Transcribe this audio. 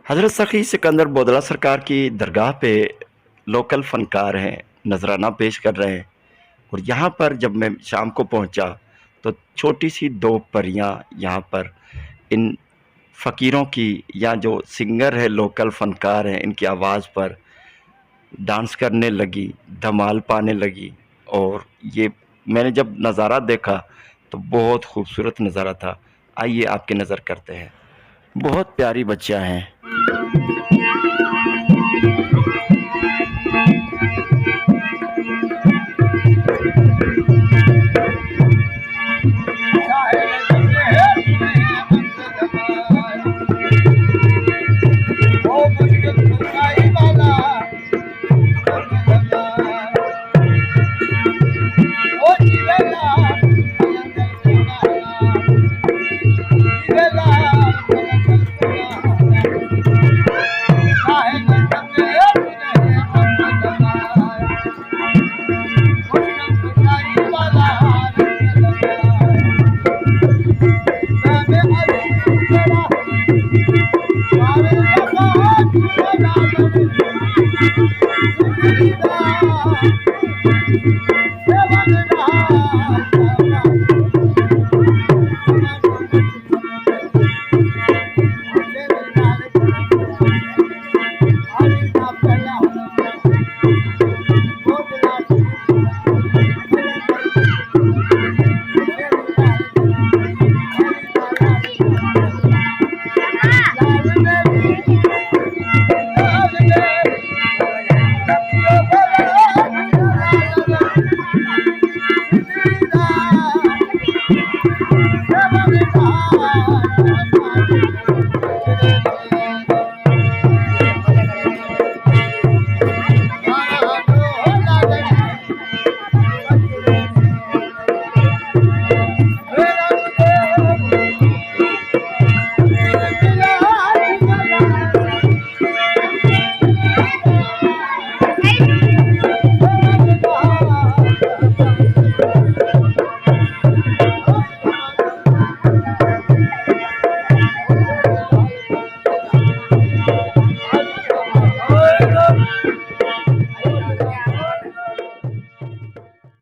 हज़रत सखी सिकंदर बोदला सरकार की दरगाह पे लोकल फ़नकार हैं, नज़राना पेश कर रहे हैं। और यहाँ पर जब मैं शाम को पहुँचा, तो छोटी-सी 2 परियाँ यहाँ पर इन फ़कीरों की या जो सिंगर है, लोकल फ़नकार हैं, इनकी आवाज़ पर डांस करने लगी, धमाल पाने लगी। और ये मैंने जब नज़ारा देखा, तो बहुत खूबसूरत नज़ारा था। आइए आपकी नज़र करते हैं। बहुत प्यारी बच्चियाँ हैं।